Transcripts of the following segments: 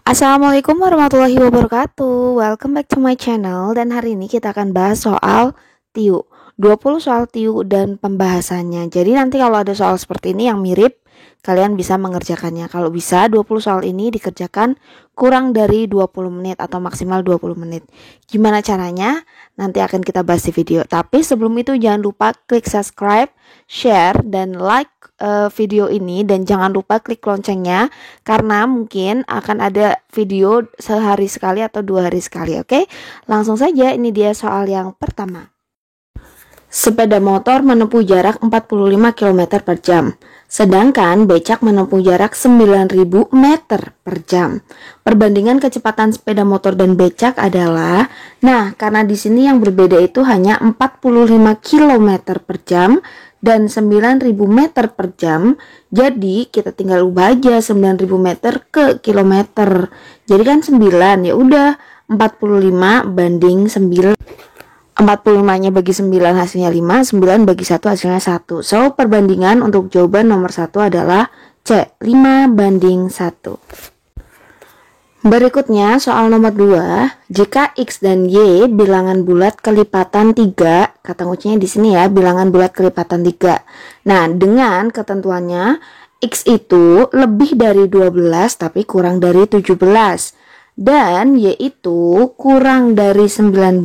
Assalamualaikum warahmatullahi wabarakatuh. Welcome back to my channel. Dan hari ini kita akan bahas soal TIU 20 soal TIU dan pembahasannya. Jadi nanti kalau ada soal seperti ini yang mirip, kalian bisa mengerjakannya. Kalau bisa 20 soal ini dikerjakan kurang dari 20 menit atau maksimal 20 menit. Gimana caranya? Nanti akan kita bahas di video. Tapi sebelum itu jangan lupa klik subscribe, share, dan like video ini. Dan jangan lupa klik loncengnya, karena mungkin akan ada video sehari sekali atau 2 hari sekali. Oke, langsung saja, ini dia soal yang pertama. Sepeda motor menempuh jarak 45 km per jam, sedangkan becak menempuh jarak 9.000 meter per jam. Perbandingan kecepatan sepeda motor dan becak adalah, nah karena di sini yang berbeda itu hanya 45 km per jam dan 9.000 meter per jam. Jadi kita tinggal ubah aja 9.000 meter ke kilometer. Jadi kan 9, ya udah 45 banding 9. 45-nya bagi 9 hasilnya 5, 9 bagi 1 hasilnya 1. So, perbandingan untuk jawaban nomor 1 adalah C, 5 banding 1. Berikutnya, soal nomor 2. Jika X dan Y bilangan bulat kelipatan 3, kata kuncinya di sini ya, bilangan bulat kelipatan 3. Nah, dengan ketentuannya, X itu lebih dari 12 tapi kurang dari 17. Dan Y itu kurang dari 19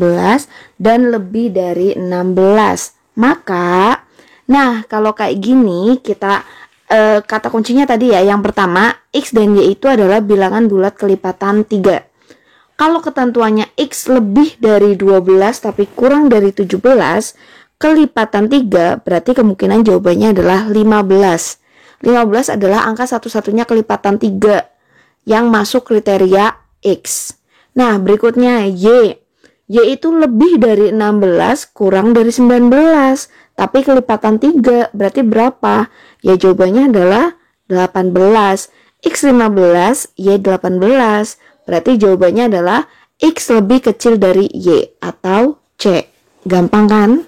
dan lebih dari 16. Maka, nah kalau kayak gini kita kata kuncinya tadi ya, yang pertama X dan Y itu adalah bilangan bulat kelipatan 3. Kalau ketentuannya X lebih dari 12 tapi kurang dari 17, kelipatan 3, berarti kemungkinan jawabannya adalah 15. 15 adalah angka satu-satunya kelipatan 3 yang masuk kriteria X. Nah, berikutnya Y. Y itu lebih dari 16 kurang dari 19. Tapi kelipatan 3 berarti berapa? Ya jawabannya adalah 18. X 15, Y 18. Berarti jawabannya adalah X lebih kecil dari Y atau C. Gampang kan?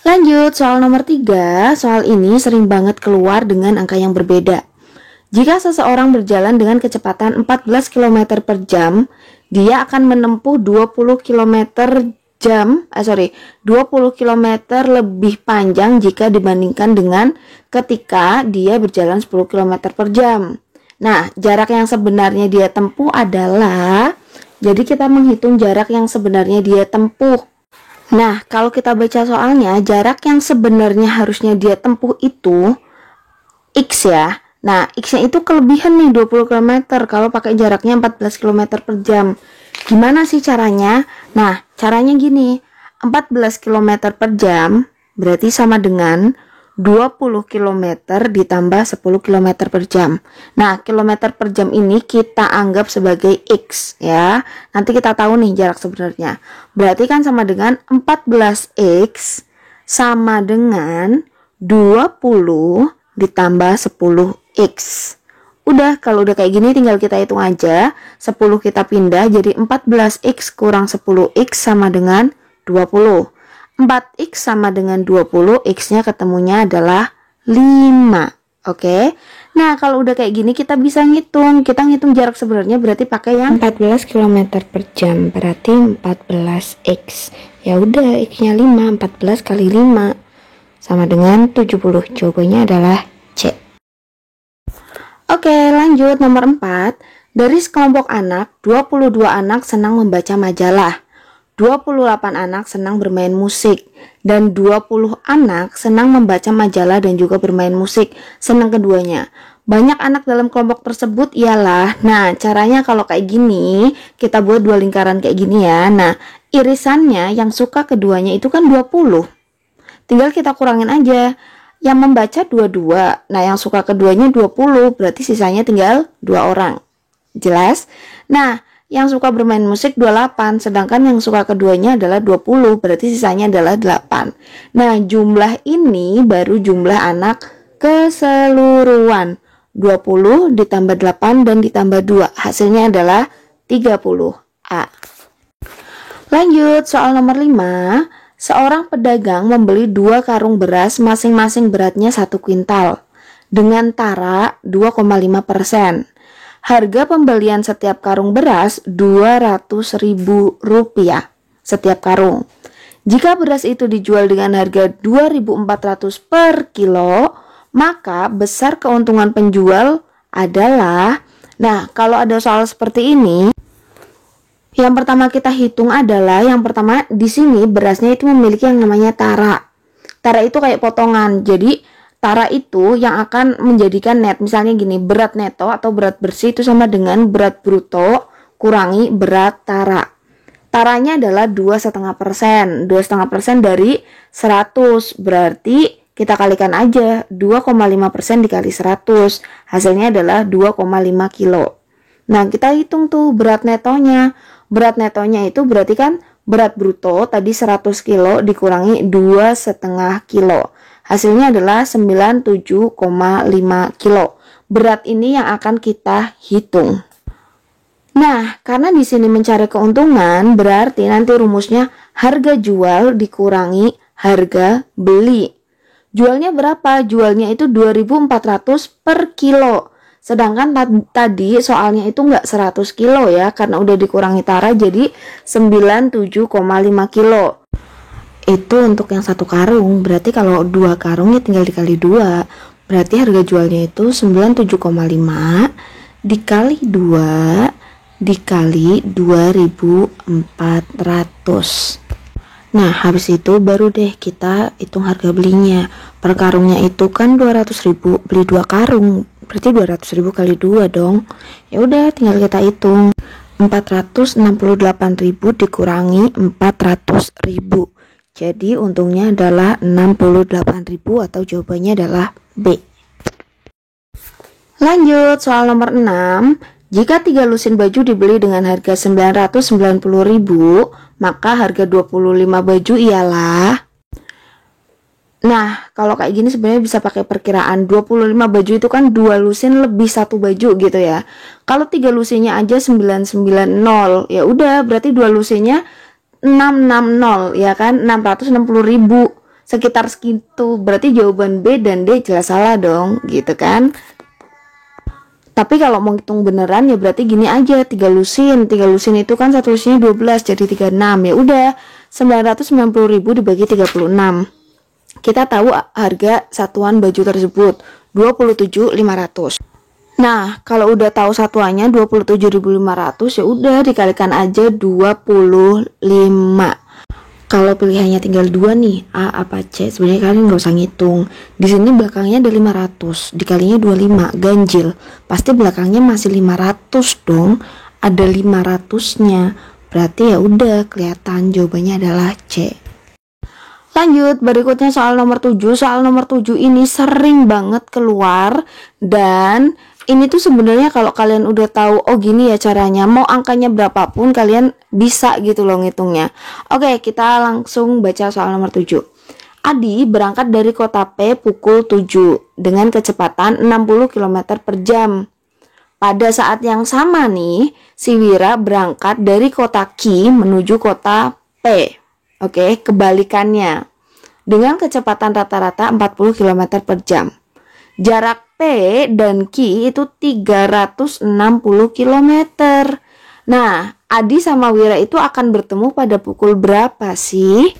Lanjut, soal nomor 3. Soal ini sering banget keluar dengan angka yang berbeda. Jika seseorang berjalan dengan kecepatan 14 km per jam, dia akan menempuh 20 km lebih panjang jika dibandingkan dengan ketika dia berjalan 10 km per jam. Nah, jarak yang sebenarnya dia tempuh adalah, jadi kita menghitung jarak yang sebenarnya dia tempuh. Nah, kalau kita baca soalnya, jarak yang sebenarnya harusnya dia tempuh itu X ya. Nah, X-nya itu kelebihan nih 20 km kalau pakai jaraknya 14 km per jam. Gimana sih caranya? Nah, caranya gini. 14 km per jam berarti sama dengan 20 km ditambah 10 km per jam. Nah, kilometer per jam ini kita anggap sebagai X ya. Nanti kita tahu nih jarak sebenarnya. Berarti kan sama dengan 14X sama dengan 20 ditambah 10X. Udah, kalau udah kayak gini tinggal kita hitung aja. 10 kita pindah jadi 14X kurang 10X sama dengan 20. 4X sama dengan 20, X-nya ketemunya adalah 5. Oke. Nah, kalau udah kayak gini kita bisa ngitung. Kita ngitung jarak sebenarnya berarti pakai yang 14 km per jam. Berarti 14X. Ya udah, X-nya 5. 14 kali 5 sama dengan 70. Jawabannya adalah C. Oke, lanjut nomor 4. Dari sekelompok anak, 22 anak senang membaca majalah, 28 anak senang bermain musik, dan 20 anak senang membaca majalah dan juga bermain musik. Senang keduanya. Banyak anak dalam kelompok tersebut ialah, nah caranya kalau kayak gini, kita buat dua lingkaran kayak gini ya. Nah, irisannya yang suka keduanya itu kan 20. Tinggal kita kurangin aja. Yang membaca 22, nah yang suka keduanya 20, berarti sisanya tinggal 2 orang. Jelas? Nah, yang suka bermain musik 28, sedangkan yang suka keduanya adalah 20, berarti sisanya adalah 8. Nah, jumlah ini baru jumlah anak keseluruhan. 20 ditambah 8 dan ditambah 2, hasilnya adalah 30A. Lanjut, soal nomor 5. Seorang pedagang membeli 2 karung beras masing-masing beratnya 1 kuintal dengan tara 2,5%. Harga pembelian setiap karung beras Rp200.000 setiap karung. Jika beras itu dijual dengan harga 2.400 per kilo, maka besar keuntungan penjual adalah, nah kalau ada soal seperti ini, yang pertama kita hitung adalah, yang pertama di sini berasnya itu memiliki yang namanya tara. Tara itu kayak potongan, jadi tara itu yang akan menjadikan net. Misalnya gini, berat neto atau berat bersih itu sama dengan berat bruto kurangi berat tara. Taranya adalah 2,5%. 2,5% dari 100. Berarti kita kalikan aja 2,5% dikali 100. Hasilnya adalah 2,5 kilo. Nah, kita hitung tuh berat netonya. Berat netonya itu berarti kan berat bruto tadi 100 kilo dikurangi 2,5 kilo. Hasilnya adalah 97,5 kilo. Berat ini yang akan kita hitung. Nah, karena di sini mencari keuntungan, berarti nanti rumusnya harga jual dikurangi harga beli. Jualnya berapa? Jualnya itu 2.400 per kilo. Sedangkan tadi soalnya itu nggak 100 kilo ya, karena udah dikurangi tara jadi 97,5 kilo. Itu untuk yang satu karung. Berarti kalau 2 karung ya tinggal dikali 2. Berarti harga jualnya itu 97,5 dikali 2 dikali 2.400. Nah, habis itu baru deh kita hitung harga belinya. Per karungnya itu kan 200.000, beli 2 karung. Berarti 200.000 kali 2 dong. Ya udah tinggal kita hitung. 468.000 dikurangi 400.000. Jadi untungnya adalah 68.000 atau jawabannya adalah B. Lanjut soal nomor 6. Jika 3 lusin baju dibeli dengan harga 990.000, maka harga 25 baju ialah. Nah, kalau kayak gini sebenarnya bisa pakai perkiraan. 25 baju itu kan 2 lusin lebih 1 baju gitu ya. Kalau 3 lusinnya aja 990, ya udah berarti 2 lusinnya 660 ya kan, 660.000 sekitar segitu. Berarti jawaban B dan D jelas salah dong gitu kan. Tapi kalau mau hitung beneran ya berarti gini aja, 3 lusin itu kan satu lusinnya 12 jadi 36. Ya udah 990.000 dibagi 36. Kita tahu harga satuan baju tersebut 27.500. Nah, kalau udah tahu satuannya 27.500 ya udah dikalikan aja 25. Kalau pilihannya tinggal 2 nih, A apa C, sebenarnya kalian nggak usah ngitung. Di sini belakangnya ada 500, dikalinya 25, ganjil. Pasti belakangnya masih 500 dong. Ada 500-nya. Berarti ya udah kelihatan jawabannya adalah C. Lanjut, berikutnya soal nomor 7. Soal nomor 7 ini sering banget keluar dan ini tuh sebenarnya kalau kalian udah tahu oh gini ya caranya, mau angkanya berapapun kalian bisa gitu loh ngitungnya. Oke, kita langsung baca soal nomor 7. Adi berangkat dari kota P pukul 7 dengan kecepatan 60 km per jam. Pada saat yang sama nih, si Wira berangkat dari kota Q menuju kota P. Oke, kebalikannya. Dengan kecepatan rata-rata 40 km per jam. Jarak P dan Q itu 360 km. Nah, Adi sama Wira itu akan bertemu pada pukul berapa sih?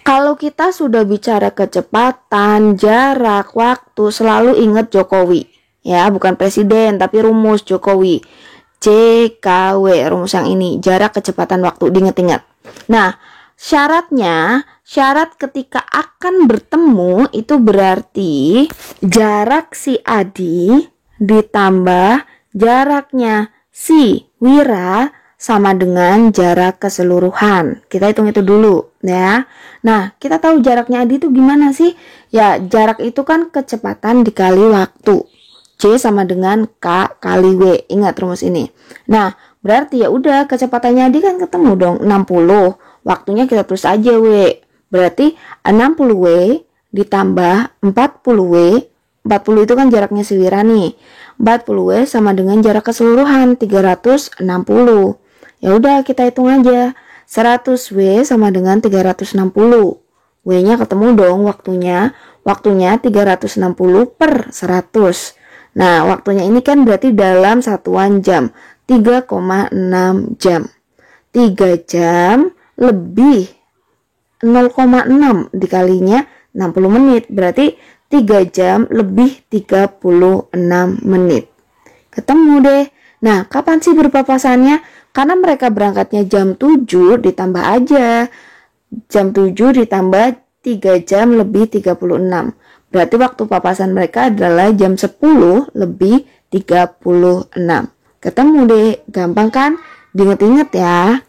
Kalau kita sudah bicara kecepatan, jarak, waktu, selalu ingat Jokowi. Ya, bukan presiden, tapi rumus Jokowi. JKW, rumus yang ini. Jarak, kecepatan, waktu, diingat-ingat. Nah, syarat ketika akan bertemu itu berarti jarak si Adi ditambah jaraknya si Wira sama dengan jarak keseluruhan. Kita hitung itu dulu ya. Nah, kita tahu jaraknya Adi itu gimana sih? Ya, jarak itu kan kecepatan dikali waktu. C sama dengan K kali W. Ingat rumus ini. Nah, berarti ya udah kecepatannya Adi kan ketemu dong 60. Waktunya kita tulis aja W. Berarti 60W ditambah 40W. 40 itu kan jaraknya si Wira nih. 40W sama dengan jarak keseluruhan 360. Ya udah kita hitung aja. 100W sama dengan 360. W-nya ketemu dong waktunya. Waktunya 360 per 100. Nah, waktunya ini kan berarti dalam satuan jam, 3,6 jam. 3 jam lebih 0,6 dikalinya 60 menit, berarti 3 jam lebih 36 menit. Ketemu deh. Nah, kapan sih berpapasannya? Karena mereka berangkatnya jam 7, ditambah aja. Jam 7 ditambah 3 jam lebih 36. Berarti waktu papasan mereka adalah jam 10 lebih 36. Ketemu deh, gampang kan? Diinget-inget ya.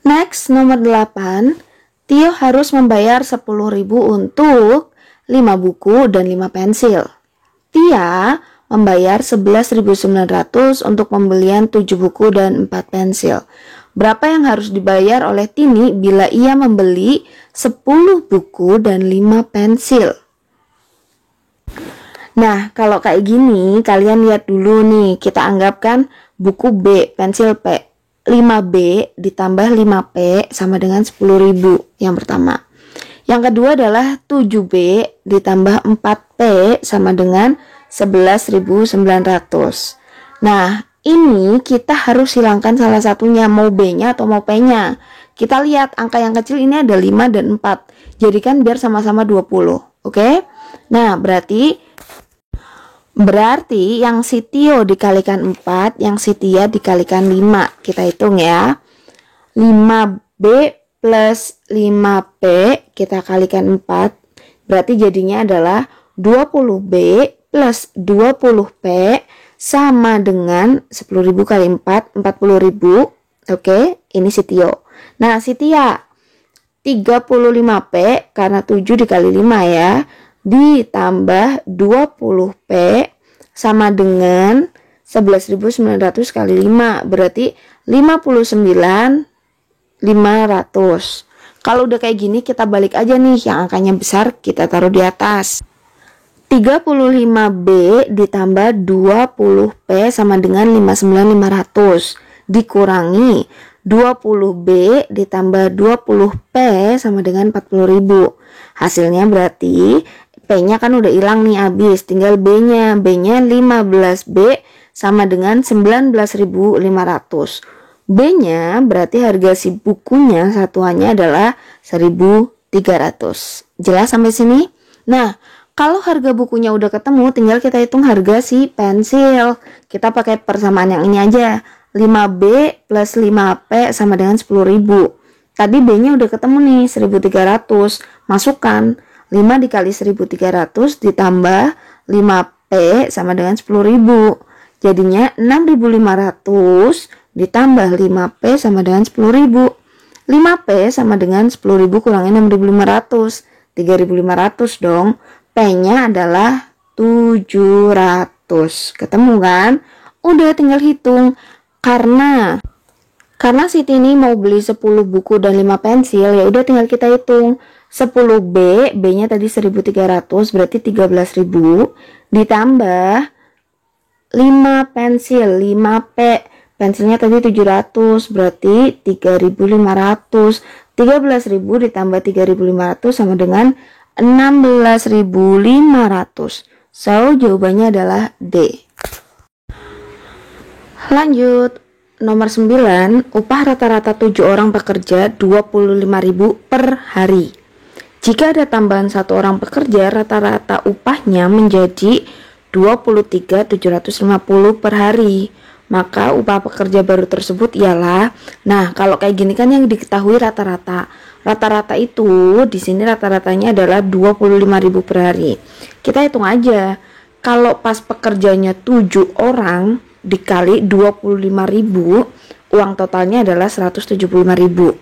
Next, nomor 8. Tio harus membayar 10.000 untuk 5 buku dan 5 pensil. Tia membayar 11.900 untuk pembelian 7 buku dan 4 pensil. Berapa yang harus dibayar oleh Tini bila ia membeli 10 buku dan 5 pensil? Nah, kalau kayak gini, kalian lihat dulu nih, kita anggapkan buku B, pensil P. 5B ditambah 5P sama dengan 10.000 yang pertama. Yang kedua adalah 7B ditambah 4P sama dengan 11.900. Nah, ini kita harus hilangkan salah satunya, mau B-nya atau mau P-nya. Kita lihat angka yang kecil ini ada 5 dan 4. Jadikan biar sama-sama 20. Oke? Nah, berarti yang si Tio dikalikan 4, yang si Tia dikalikan 5. Kita hitung ya. 5B plus 5P kita kalikan 4, berarti jadinya adalah 20B plus 20P sama dengan 10.000 kali 4, 40.000. Oke, ini si Tio. Nah, si Tia 35P karena 7 dikali 5 ya, ditambah 20P sama dengan 11.900 kali 5, berarti 59.500. Kalau udah kayak gini kita balik aja nih, yang angkanya besar kita taruh di atas. 35B ditambah 20P sama dengan 59.500 dikurangi 20B ditambah 20P sama dengan 40.000. Hasilnya berarti P-nya kan udah hilang nih habis, tinggal B-nya. B-nya 15B sama dengan 19.500. B-nya berarti harga si bukunya satuannya adalah 1.300. Jelas sampai sini? Nah, kalau harga bukunya udah ketemu, tinggal kita hitung harga si pensil. Kita pakai persamaan yang ini aja. 5B plus 5P sama dengan 10.000. Tadi B-nya udah ketemu nih, 1.300. Masukkan 5 dikali 1.300 ditambah 5P sama dengan 10.000. Jadinya 6.500 ditambah 5P sama dengan 10.000. 5P sama dengan 10.000 kurangi 6.500. 3.500 dong. P-nya adalah 700. Ketemu kan? Udah tinggal hitung. Karena si Tini mau beli 10 buku dan 5 pensil, ya udah tinggal kita hitung. 10B, B-nya tadi 1.300 berarti 13.000 ditambah 5 pensil, 5P. Pensilnya tadi 700 berarti 3.500. 13.000 ditambah 3.500 sama dengan 16.500. So, jawabannya adalah D. Lanjut, nomor 9, upah rata-rata 7 orang pekerja 25.000 per hari. Jika ada tambahan 1 orang pekerja, rata-rata upahnya menjadi 23.750 per hari. Maka upah pekerja baru tersebut ialah, nah kalau kayak gini kan yang diketahui rata-rata. Rata-rata itu di sini rata-ratanya adalah 25.000 per hari. Kita hitung aja. Kalau pas pekerjanya 7 orang dikali 25.000, uang totalnya adalah 175.000.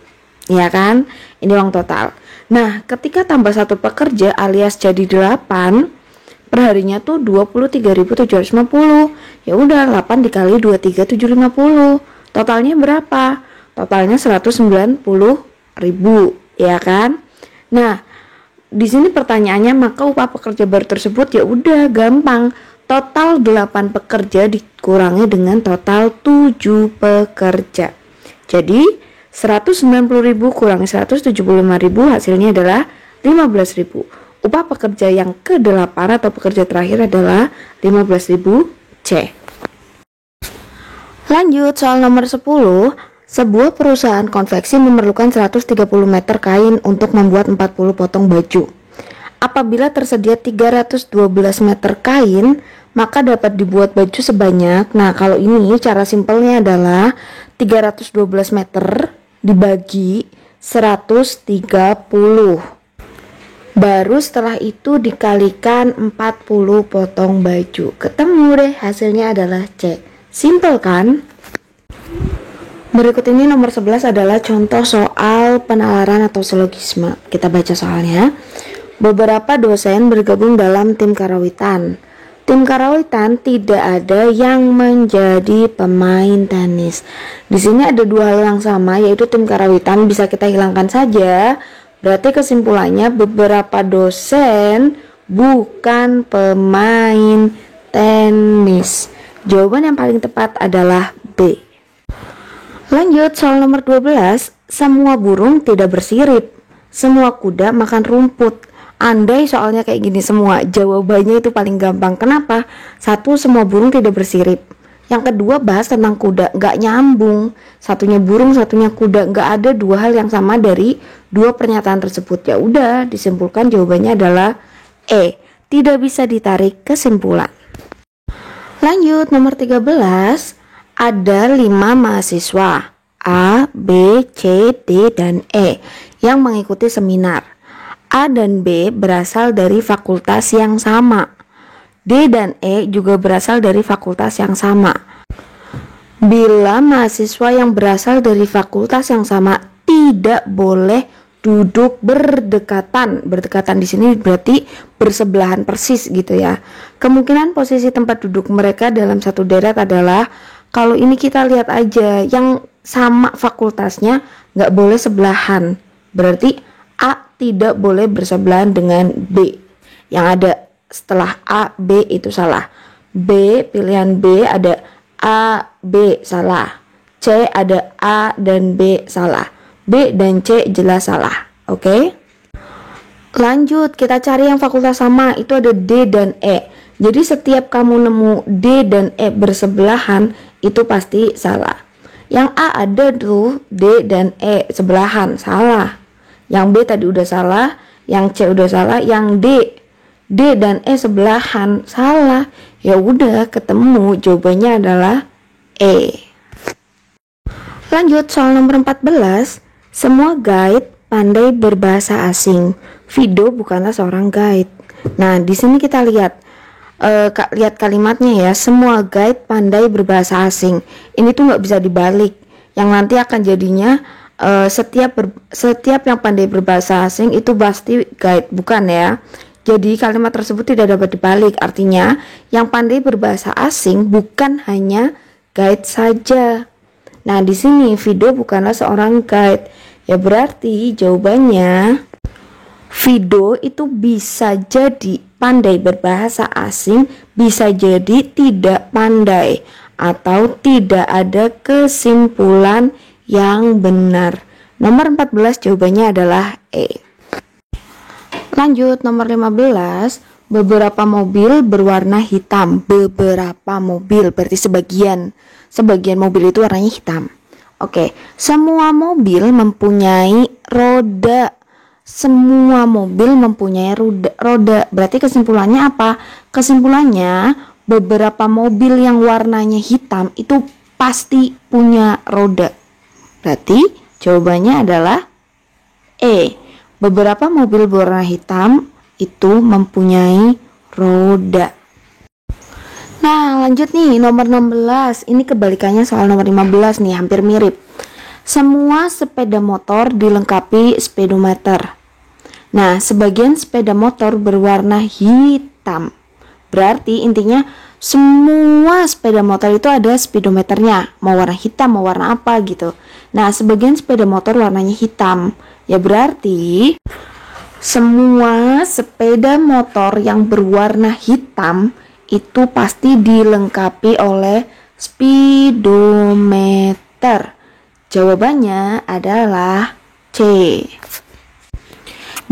Ya kan? Ini uang total. Nah, ketika tambah 1 pekerja alias jadi 8, perharinya tuh 23.750. Ya udah 8 dikali 23.750. Totalnya berapa? Totalnya 190.000, ya kan? Nah, di sini pertanyaannya, maka upah pekerja baru tersebut ya udah gampang. Total 8 pekerja dikurangi dengan total 7 pekerja. Jadi 190.000 kurangi 175.000 hasilnya adalah 15.000. upah pekerja yang ke-8 atau pekerja terakhir adalah 15.000 C. Lanjut, soal nomor 10. Sebuah perusahaan konveksi memerlukan 130 meter kain untuk membuat 40 potong baju. Apabila tersedia 312 meter kain, maka dapat dibuat baju sebanyak, nah kalau ini cara simpelnya adalah 312 meter dibagi 130. Baru setelah itu dikalikan 40 potong baju. Ketemu deh, hasilnya adalah C. Simple kan? Berikut ini nomor 11 adalah contoh soal penalaran atau silogisme. Kita baca soalnya. Beberapa dosen bergabung dalam tim karawitan. Tim karawitan tidak ada yang menjadi pemain tenis. Di sini ada dua hal yang sama, yaitu tim karawitan bisa kita hilangkan saja. Berarti kesimpulannya beberapa dosen bukan pemain tenis. Jawaban yang paling tepat adalah B. Lanjut, soal nomor 12. Semua burung tidak bersirip, semua kuda makan rumput. Andai soalnya kayak gini semua, jawabannya itu paling gampang. Kenapa? Satu, semua burung tidak bersirip. Yang kedua, bahas tentang kuda, nggak nyambung. Satunya burung, satunya kuda, nggak ada dua hal yang sama dari dua pernyataan tersebut. Ya udah, disimpulkan jawabannya adalah E. Tidak bisa ditarik kesimpulan. Lanjut, nomor 13. Ada 5 mahasiswa A, B, C, D, dan E yang mengikuti seminar. A dan B berasal dari fakultas yang sama. D dan E juga berasal dari fakultas yang sama. Bila mahasiswa yang berasal dari fakultas yang sama tidak boleh duduk berdekatan. Berdekatan di sini berarti bersebelahan persis gitu ya. Kemungkinan posisi tempat duduk mereka dalam satu deret adalah, kalau ini kita lihat aja, yang sama fakultasnya nggak boleh sebelahan. Berarti A tidak boleh bersebelahan dengan B. Yang ada setelah A, B itu salah. B, pilihan B ada A, B salah. C ada A dan B salah. B dan C jelas salah. Oke? Lanjut, kita cari yang fakultas sama, itu ada D dan E. Jadi setiap kamu nemu D dan E bersebelahan, itu pasti salah. Yang A ada tuh D dan E sebelahan, salah. Yang B tadi udah salah, yang C udah salah, yang D dan E sebelahan, salah. Ya udah, ketemu jawabannya adalah E. Lanjut, soal nomor 14. Semua guide pandai berbahasa asing. Fido bukanlah seorang guide. Nah, di sini kita lihat lihat kalimatnya ya. Semua guide pandai berbahasa asing. Ini tuh nggak bisa dibalik. Yang nanti akan jadinya setiap yang pandai berbahasa asing itu pasti guide, bukan ya. Jadi kalimat tersebut tidak dapat dibalik. Artinya yang pandai berbahasa asing bukan hanya guide saja. Nah, di sini Fido bukanlah seorang guide. Ya berarti jawabannya Fido itu bisa jadi pandai berbahasa asing, bisa jadi tidak pandai, atau tidak ada kesimpulan yang benar. Nomor 14 jawabannya adalah E. Lanjut, nomor 15. Beberapa mobil berwarna hitam. Beberapa mobil berarti sebagian mobil itu warnanya hitam. Oke, semua mobil mempunyai roda. Semua mobil mempunyai roda. Berarti kesimpulannya apa? Kesimpulannya beberapa mobil yang warnanya hitam itu pasti punya roda. Berarti jawabannya adalah E. Beberapa mobil berwarna hitam itu mempunyai roda. Nah, lanjut nih, nomor 16. Ini kebalikannya soal nomor 15 nih, hampir mirip. Semua sepeda motor dilengkapi speedometer. Nah, sebagian sepeda motor berwarna hitam. Berarti intinya semua sepeda motor itu ada speedometernya, mau warna hitam, mau warna apa gitu. Nah, sebagian sepeda motor warnanya hitam. Ya berarti semua sepeda motor yang berwarna hitam itu pasti dilengkapi oleh speedometer. Jawabannya adalah C.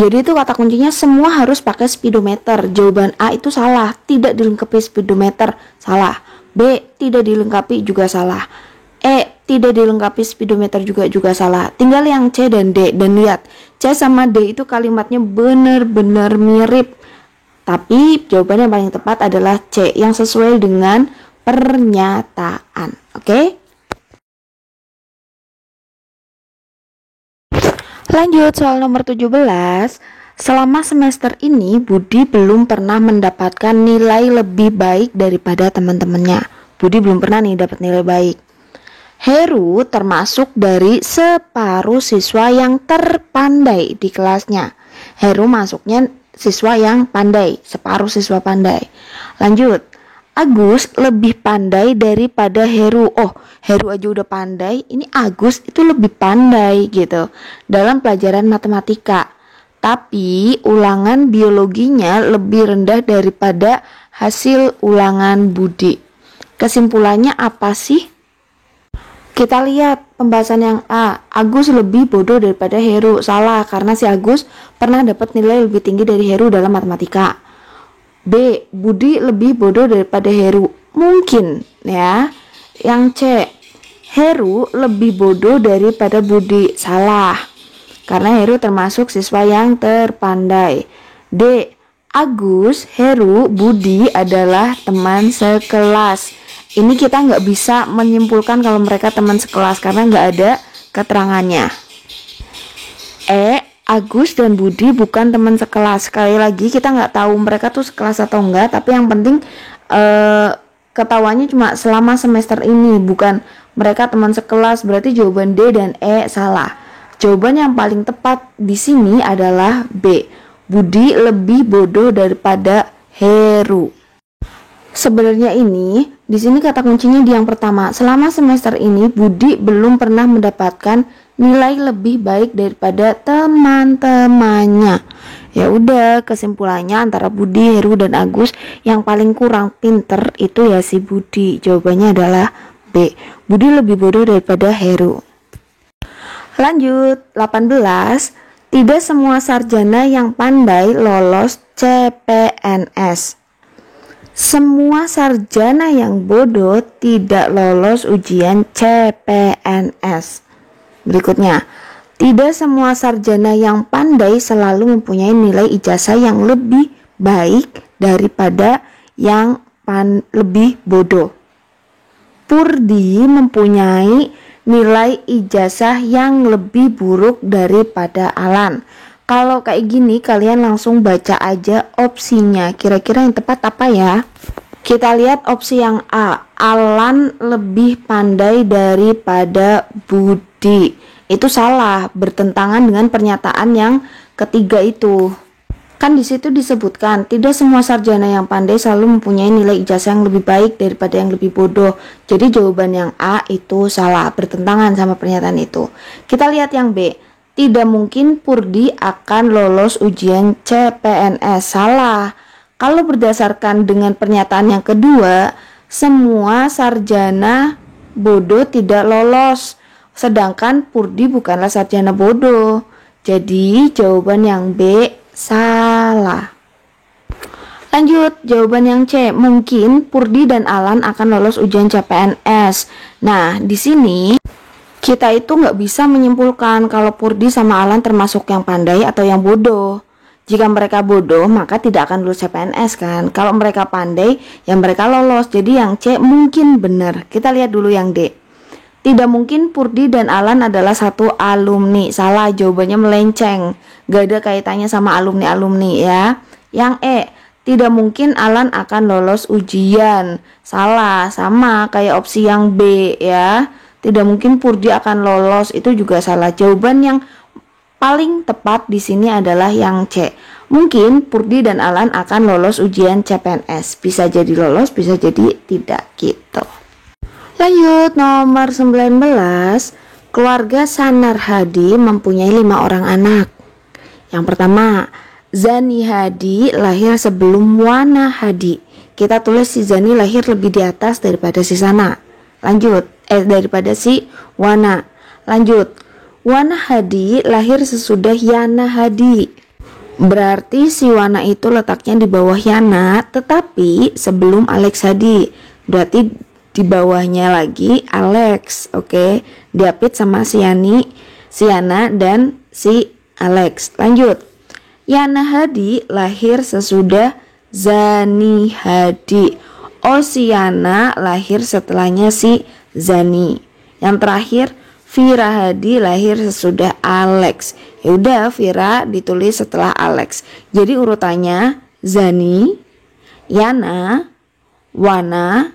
Jadi itu kata kuncinya semua harus pakai speedometer. Jawaban A itu salah, tidak dilengkapi speedometer, salah. B, tidak dilengkapi juga salah. E, tidak dilengkapi speedometer juga salah. Tinggal yang C dan D. Dan lihat, C sama D itu kalimatnya benar-benar mirip. Tapi jawaban yang paling tepat adalah C, yang sesuai dengan pernyataan. Oke? Lanjut soal nomor 17. Selama semester ini Budi belum pernah mendapatkan nilai lebih baik daripada teman-temannya. Budi belum pernah nih dapat nilai baik. Heru termasuk dari separuh siswa yang terpandai di kelasnya. Heru masuknya siswa yang pandai, separuh siswa pandai. Lanjut. Agus lebih pandai daripada Heru. Oh, Heru aja udah pandai, ini Agus itu lebih pandai gitu dalam pelajaran matematika. Tapi ulangan biologinya lebih rendah daripada hasil ulangan Budi. Kesimpulannya apa sih? Kita lihat pembahasan yang A. Agus lebih bodoh daripada Heru. Salah, karena si Agus pernah dapat nilai lebih tinggi dari Heru dalam matematika. B. Budi lebih bodoh daripada Heru. Mungkin ya. Yang C. Heru lebih bodoh daripada Budi. Salah, karena Heru termasuk siswa yang terpandai. D. Agus, Heru, Budi adalah teman sekelas. Ini kita nggak bisa menyimpulkan kalau mereka teman sekelas karena nggak ada keterangannya. E. Agus dan Budi bukan teman sekelas. Sekali lagi kita nggak tahu mereka tuh sekelas atau enggak, tapi yang penting ketahuannya cuma selama semester ini, bukan mereka teman sekelas. Berarti jawaban D dan E salah. Jawaban yang paling tepat di sini adalah B. Budi lebih bodoh daripada Heru. Sebenarnya di sini kata kuncinya di yang pertama. Selama semester ini Budi belum pernah mendapatkan nilai lebih baik daripada teman-temannya. Ya udah, kesimpulannya antara Budi, Heru dan Agus yang paling kurang pinter itu ya si Budi. Jawabannya adalah B. Budi lebih bodoh daripada Heru. Lanjut, 18. Tidak semua sarjana yang pandai lolos CPNS. Semua sarjana yang bodoh tidak lolos ujian CPNS. Berikutnya, tidak semua sarjana yang pandai selalu mempunyai nilai ijazah yang lebih baik daripada yang lebih bodoh. Purdi mempunyai nilai ijazah yang lebih buruk daripada Alan. Kalau kayak gini kalian langsung baca aja opsinya. Kira-kira yang tepat apa ya? Kita lihat opsi yang A. Alan lebih pandai daripada Budi. Itu salah, bertentangan dengan pernyataan yang ketiga itu. Kan di situ disebutkan tidak semua sarjana yang pandai selalu mempunyai nilai ijazah yang lebih baik daripada yang lebih bodoh. Jadi jawaban yang A itu salah, bertentangan sama pernyataan itu. Kita lihat yang B. Tidak mungkin Purdi akan lolos ujian CPNS. Salah. Kalau berdasarkan dengan pernyataan yang kedua, semua sarjana bodoh tidak lolos. Sedangkan Purdi bukanlah sarjana bodoh. Jadi jawaban yang B salah. Lanjut, jawaban yang C. Mungkin Purdi dan Alan akan lolos ujian CPNS. Nah, di sini kita itu nggak bisa menyimpulkan kalau Purdi sama Alan termasuk yang pandai atau yang bodoh. Jika mereka bodoh, maka tidak akan lulus CPNS kan. Kalau mereka pandai, ya mereka lolos. Jadi yang C mungkin benar. Kita lihat dulu yang D. Tidak mungkin Purdi dan Alan adalah satu alumni. Salah, jawabannya melenceng. Gak ada kaitannya sama alumni-alumni ya. Yang E. Tidak mungkin Alan akan lolos ujian. Salah, sama kayak opsi yang B ya. Tidak mungkin Purdi akan lolos, itu juga salah. Jawaban yang paling tepat di sini adalah yang C. Mungkin Purdi dan Alan akan lolos ujian CPNS. Bisa jadi lolos, bisa jadi tidak gitu. Lanjut, nomor 19. Keluarga Sanar Hadi mempunyai 5 orang anak. Yang pertama, Zani Hadi lahir sebelum Wana Hadi. Kita tulis si Zani lahir lebih di atas daripada si Sana. Lanjut, daripada si Wana. Lanjut, Wana Hadi lahir sesudah Yana Hadi. Berarti si Wana itu letaknya di bawah Yana, tetapi sebelum Alex Hadi. Berarti di bawahnya lagi Alex, oke? Diapit sama si Yana dan si Alex. Lanjut. Yana Hadi lahir sesudah Zani Hadi. Oh, si Yana lahir setelahnya si Zani. Yang terakhir, Vira Hadi lahir sesudah Alex. Ya udah, Vira ditulis setelah Alex. Jadi urutannya Zani, Yana, Wana,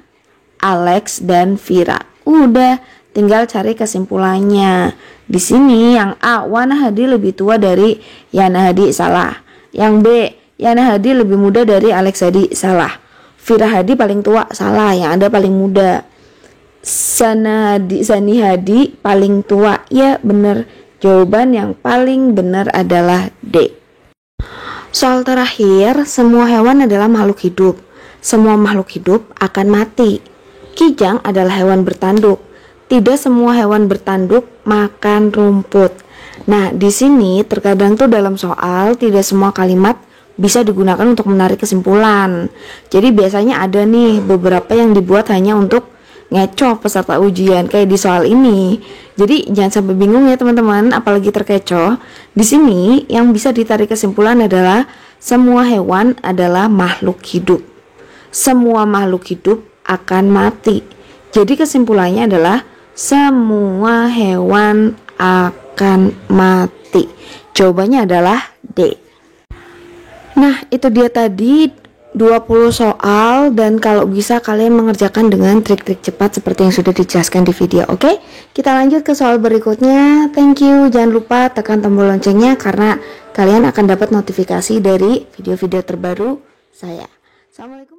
Alex, dan Vira. Udah, tinggal cari kesimpulannya. Di sini yang A, Wana Hadi lebih tua dari Yana Hadi, salah. Yang B, Yana Hadi lebih muda dari Alex Hadi, salah. Vira Hadi paling tua, salah. Yang ada paling muda. Zani Hadi paling tua, ya bener. Jawaban yang paling benar adalah D. Soal terakhir, semua hewan adalah makhluk hidup. Semua makhluk hidup akan mati. Kijang adalah hewan bertanduk. Tidak semua hewan bertanduk makan rumput. Nah, di sini terkadang tuh dalam soal tidak semua kalimat bisa digunakan untuk menarik kesimpulan. Jadi biasanya ada nih beberapa yang dibuat hanya untuk ngecoh peserta ujian kayak di soal ini. Jadi jangan sampai bingung ya teman-teman, apalagi terkecoh. Di sini yang bisa ditarik kesimpulan adalah semua hewan adalah makhluk hidup. Semua makhluk hidup akan mati. Jadi kesimpulannya adalah semua hewan akan mati. Jawabannya adalah D. Nah, itu dia tadi 20 soal, dan kalau bisa kalian mengerjakan dengan trik-trik cepat seperti yang sudah dijelaskan di video. Oke, kita lanjut ke soal berikutnya. Thank you. Jangan lupa tekan tombol loncengnya karena kalian akan dapat notifikasi dari video-video terbaru saya. Assalamualaikum.